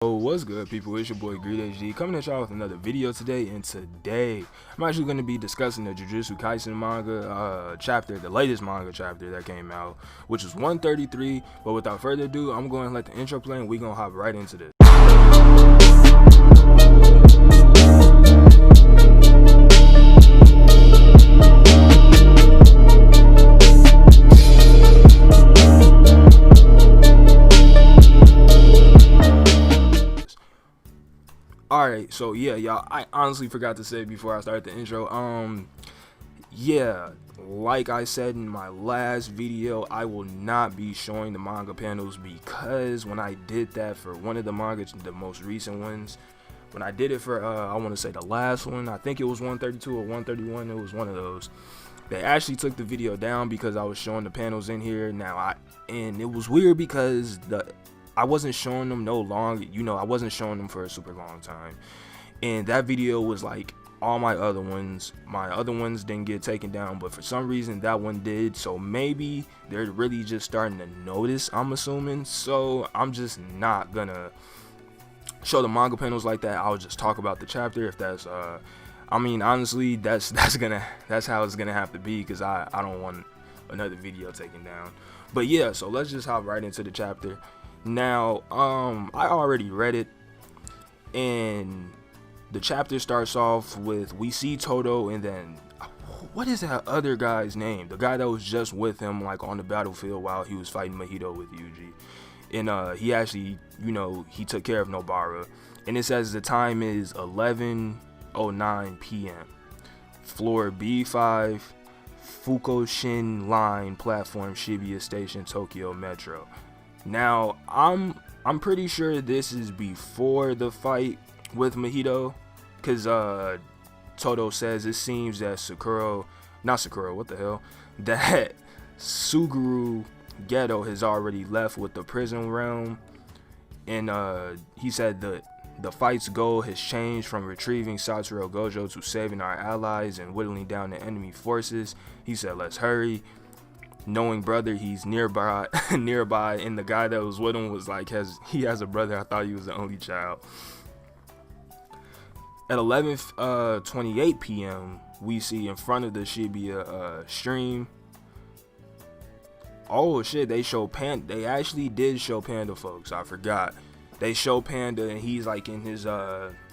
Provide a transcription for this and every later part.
Oh, what's good, people? It's your boy GreedHD coming at y'all with another video today. And today, I'm actually going to be discussing the Jujutsu Kaisen manga chapter, the latest manga chapter that came out, which is 133. But without further ado, I'm going to let the intro play and we're going to hop right into this. Alright, so yeah, y'all, I honestly forgot to say before I start the intro, yeah, like I said in my last video, I will not be showing the manga panels because when I did that for one of the mangas, the most recent ones, when I did it for, I want to say the last one, I think it was 132 or 131, it was one of those, they actually took the video down because I was showing the panels in here. And it was weird because I wasn't showing them I wasn't showing them for a super long time. And that video was like all my other ones. My other ones didn't get taken down, but for some reason that one did. So maybe they're really just starting to notice, I'm assuming. So I'm just not gonna show the manga panels like that. I'll just talk about the chapter if that's I mean, honestly, that's how it's gonna have to be because I don't want another video taken down. But yeah, so let's just hop right into the chapter. Now, I already read it, and the chapter starts off with we see Toto, and then what is that other guy's name? The guy that was just with him, like on the battlefield while he was fighting Mahito with Yuji, and he actually, he took care of Nobara, and it says the time is 11:09 p.m. Floor B5, Fukushin Line, platform Shibuya Station, Tokyo Metro. Now, I'm pretty sure this is before the fight with Mahito, because Toto says it seems that that Suguru Geto has already left with the prison realm, and he said the fight's goal has changed from retrieving Satoru Gojo to saving our allies and whittling down the enemy forces. He said, let's hurry. Knowing brother, he's nearby, and the guy that was with him was like, he has a brother. I thought he was the only child. At 11:28 p.m., we see in front of the Shibuya stream. Oh shit! They Panda. They actually did show Panda, folks. I forgot. They show Panda, and he's like in his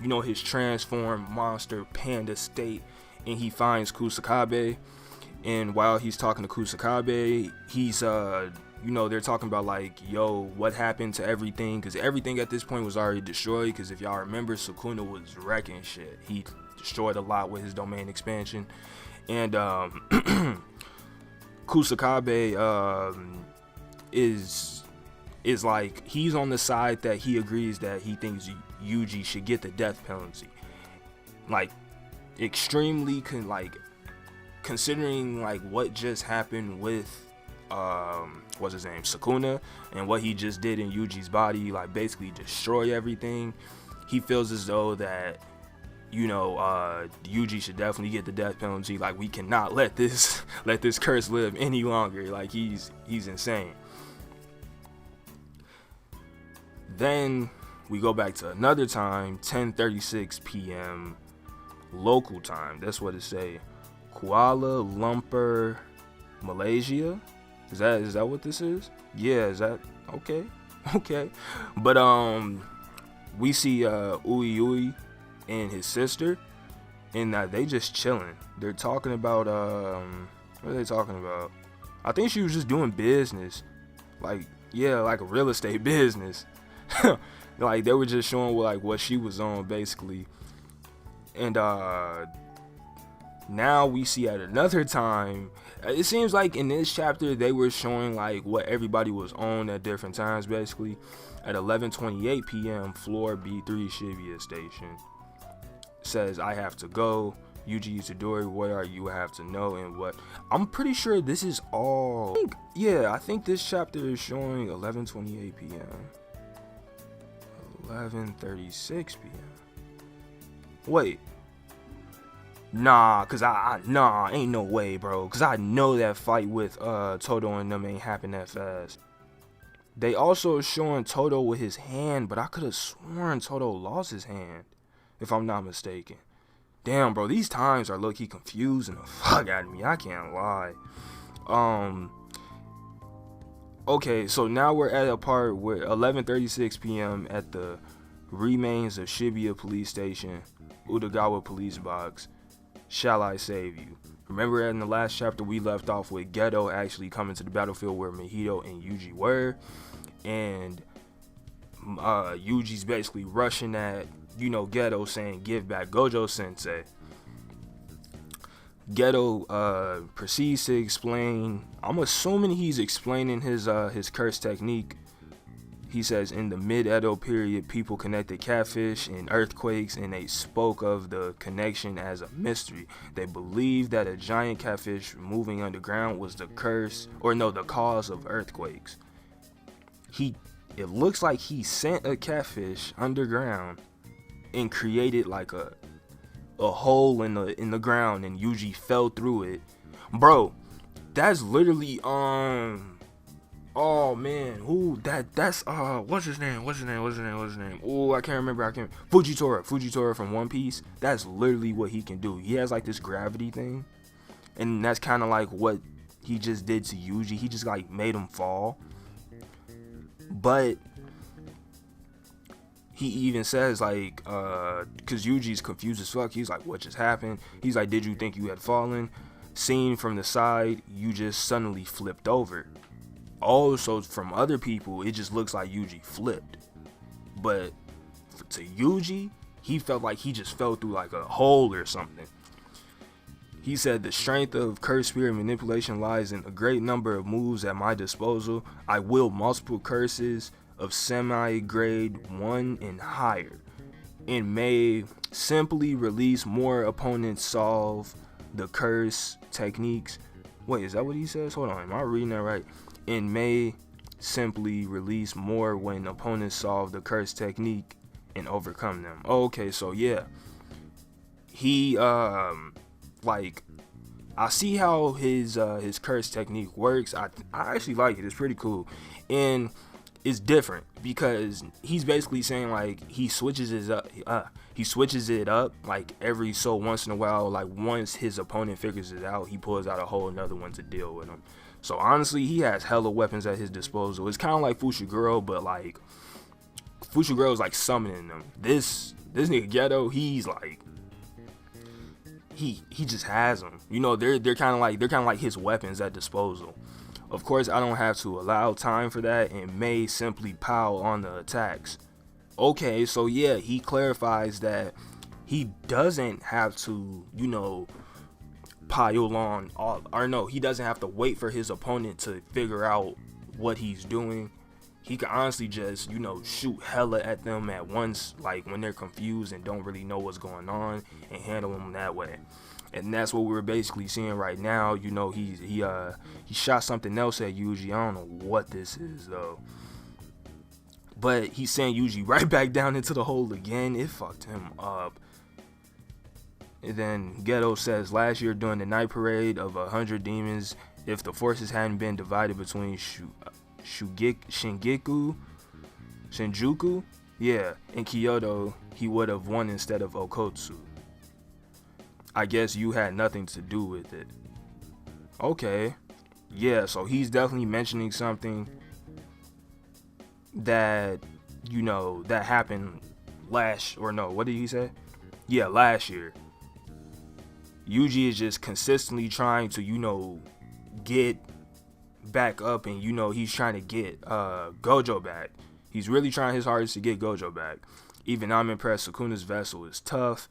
his transformed monster panda state, and he finds Kusakabe. And while he's talking to Kusakabe, he's they're talking about like, yo, what happened to everything, because everything at this point was already destroyed, because if y'all remember, Sukuna was wrecking shit. He destroyed a lot with his domain expansion. And Kusakabe is like, he's on the side that he agrees that he thinks Yuji should get the death penalty, like extremely considering like what just happened with what's his name, Sukuna, and what he just did in Yuji's body, like basically destroy everything. He feels as though that Yuji should definitely get the death penalty. Like, we cannot let this curse live any longer. Like, he's insane. Then we go back to another time, 10:36 p.m. local time. That's what it say. Kuala Lumpur, Malaysia. Is that what this is? Yeah, is that okay? Okay. But we see Ui and his sister, and they just chilling. They're talking about what are they talking about? I think she was just doing business. Like a real estate business. Like, they were just showing what she was on, basically. And now we see at another time, it seems like in this chapter they were showing like what everybody was on at different times. Basically at 11:28 p.m. floor B3 Shibuya Station, says, I have to go. Yuji Itadori, what are you have to know? And what, I'm pretty sure this is all, I think this chapter is showing 11:28 p.m. 11:36 p.m. Wait, nah, ain't no way, bro, cause I know that fight with Toto and them ain't happen that fast. They also showing Toto with his hand, but I could have sworn Toto lost his hand, if I'm not mistaken. Damn, bro, these times are low-key confusing the fuck out of me. I can't lie. Okay, so now we're at a part where 11:36 p.m. at the remains of Shibuya Police Station, Utagawa Police Box. Shall I save you? Remember in the last chapter we left off with Geto actually coming to the battlefield where Mahito and Yuji were, and Yuji's basically rushing at, Geto, saying give back Gojo Sensei. Geto proceeds to explain. I'm assuming he's explaining his curse technique. He says in the mid-Edo period, people connected catfish and earthquakes, and they spoke of the connection as a mystery. They believed that a giant catfish moving underground was the cause of earthquakes. It looks like he sent a catfish underground and created like a hole in the ground, and Yuji fell through it. Bro, that's literally oh man, that's what's his name? Oh, I can't remember. Fujitora from One Piece. That's literally what he can do. He has like this gravity thing, and that's kind of like what he just did to Yuji. He just like made him fall. But he even says like, cause Yuji's confused as fuck. He's like, what just happened? He's like, did you think you had fallen? Seen from the side, you just suddenly flipped over. Also, from other people, it just looks like Yuji flipped. But to Yuji, he felt like he just fell through like a hole or something. He said, the strength of curse spirit manipulation lies in a great number of moves at my disposal. I wield multiple curses of semi-grade 1 and higher, and may simply release more opponents solve the curse techniques. Wait, is that what he says? Hold on, am I reading that right? And may simply release more when opponents solve the curse technique and overcome them. Okay, so yeah, he like, I see how his curse technique works. I actually like it. It's pretty cool, and it's different because he's basically saying like he switches it up like every so once in a while. Like once his opponent figures it out, he pulls out a whole another one to deal with him. So honestly, he has hella weapons at his disposal. It's kind of like Fushiguro, but like Fushiguro is like summoning them. This nigga Geto, he's like he just has them. They're kind of like his weapons at disposal. Of course, I don't have to allow time for that and may simply pile on the attacks. Okay, so yeah, he clarifies that he doesn't have to, pile on all, or no, he doesn't have to wait for his opponent to figure out what he's doing. He can honestly just, shoot hella at them at once, like when they're confused and don't really know what's going on, and handle them that way. And that's what we're basically seeing right now. He shot something else at Yuji. I don't know what this is though, but he's sent Yuji right back down into the hole again. It fucked him up. And then Geto says, last year during the night parade of 100 demons, if the forces hadn't been divided between Shinjuku, and Kyoto, he would have won instead of Okotsu. I guess you had nothing to do with it. Okay. Yeah, so he's definitely mentioning something that, that happened what did he say? Yeah, last year. Yuji is just consistently trying to, get back up, and, he's trying to get Gojo back. He's really trying his hardest to get Gojo back. Even I'm impressed. Sukuna's vessel is tough.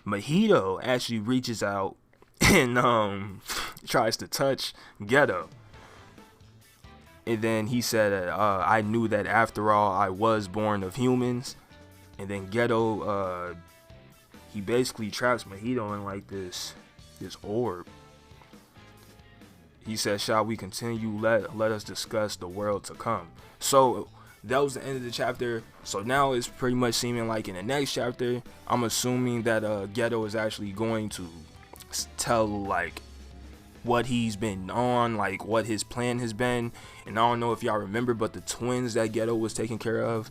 Mahito actually reaches out and tries to touch Geto. And then he said, I knew that after all, I was born of humans. And then Geto, he basically traps Mahito in like this orb. He says, shall we continue? Let us discuss the world to come. So that was the end of the chapter. So now it's pretty much seeming like in the next chapter, I'm assuming that Geto is actually going to tell like what he's been on, like what his plan has been. And I don't know if y'all remember, but the twins that Geto was taking care of,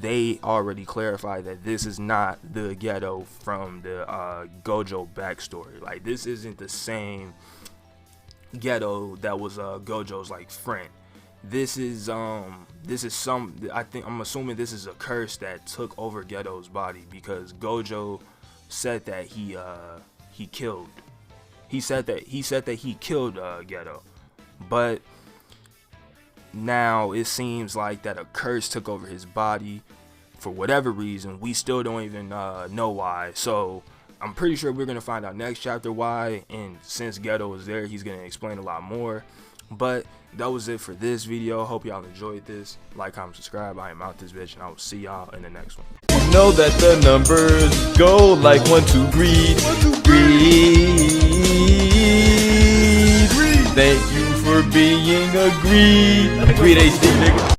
they already clarified that this is not the Geto from the Gojo backstory. Like, this isn't the same Geto that was Gojo's like friend. This is some, I'm assuming this is a curse that took over Geto's body, because Gojo said that he killed Geto. But now it seems like that a curse took over his body for whatever reason. We still don't even know why. So I'm pretty sure we're gonna find out next chapter why, and since Geto is there, he's gonna explain a lot more. But that was it for this video. Hope y'all enjoyed this. Like, comment, subscribe. I am out this bitch, and I will see y'all in the next one. Know that the numbers go like 1, 2, greed. Thank you for being a GreedHD nigga.